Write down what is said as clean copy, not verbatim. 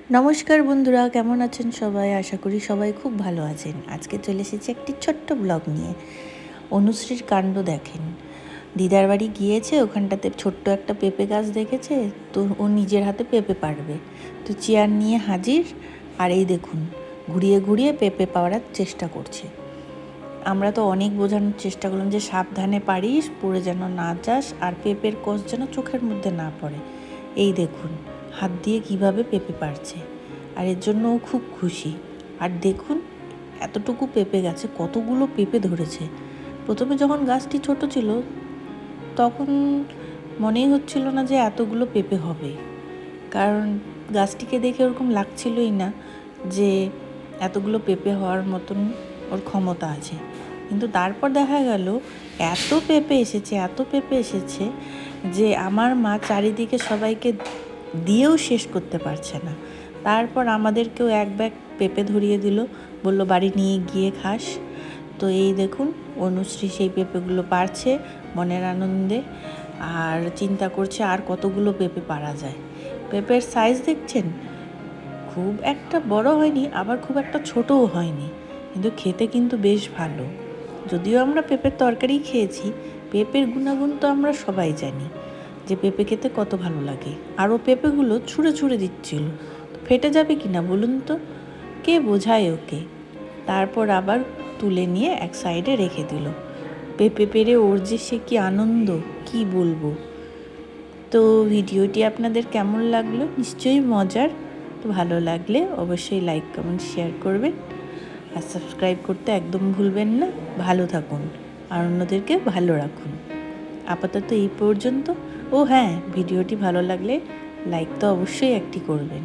নমস্কার বন্ধুরা, কেমন আছেন সবাই? আশা করি সবাই খুব ভালো আছেন। আজকে চলে এসেছি একটি ছোট্ট ব্লগ নিয়ে। অনুশ্রীর কাণ্ড দেখেন। দিদার বাড়ি গিয়েছে, ওখানটাতে ছোট্ট একটা পেঁপে গাছ দেখেছে, তো ও নিজের হাতে পেঁপে পাড়বে। তো চেয়ার নিয়ে হাজির, আর এই দেখুন ঘুরিয়ে ঘুরিয়ে পেঁপে পাড়ার চেষ্টা করছে। আমরা তো অনেক বোঝানোর চেষ্টা করলাম যে সাবধানে পারিস, পড়ে যেন না যাস, আর পেঁপের কষ যেন চোখের মধ্যে না পড়ে। এই দেখুন হাত দিয়ে কিভাবে পেঁপে পাড়ছে, আর এর জন্য ও খুব খুশি। আর দেখুন এতটুকু পেঁপে গাছে কতগুলো পেঁপে ধরেছে। প্রথমে যখন গাছটি ছোট ছিল তখন মনেই হচ্ছিল না যে এতগুলো পেঁপে হবে, কারণ গাছটিকে দেখে ওরকম লাগছিলই না যে এতগুলো পেঁপে হওয়ার মতন ওর ক্ষমতা আছে। কিন্তু তারপর দেখা গেল এত পেঁপে এসেছে যে আমার মা চারিদিকে সবাইকে দিয়েও শেষ করতে পারছে না। তারপর আমাদেরকেও এক ব্যাগ পেঁপে ধরিয়ে দিল, বলল বাড়ি নিয়ে গিয়ে খাস। তো এই দেখুন অনুশ্রী সেই পেঁপেগুলো পারছে মনের আনন্দে, আর চিন্তা করছে আর কতগুলো পেঁপে পারা যায়। পেঁপের সাইজ দেখছেন, খুব একটা বড় হয়নি, আবার খুব একটা ছোটও হয়নি, কিন্তু খেতে কিন্তু বেশ ভালো। যদিও আমরা পেঁপের তরকারি খেয়েছি, পেঁপের গুণাগুণ তো আমরা সবাই জানি যে পেঁপে খেতে কত ভালো লাগে। আর ও পেঁপেগুলো ছুঁড়ে ছুঁড়ে দিচ্ছিল, ফেটে যাবে কি না বলুন তো, কে বোঝায় ওকে। তারপর আবার তুলে নিয়ে এক সাইডে রেখে দিল। পেঁপে পেরে ওর যে সে কি আনন্দ, কি বলবো। তো ভিডিওটি আপনাদের কেমন লাগলো? নিশ্চয়ই মজার। তো ভালো লাগলে অবশ্যই লাইক কমেন্ট শেয়ার করবেন, আর সাবস্ক্রাইব করতে একদম ভুলবেন না। ভালো থাকুন আর অন্যদেরকে ভালো রাখুন। আপাতত এই পর্যন্ত। ও হ্যাঁ, ভিডিওটি ভালো লাগলে লাইক তো অবশ্যই একটি করবেন।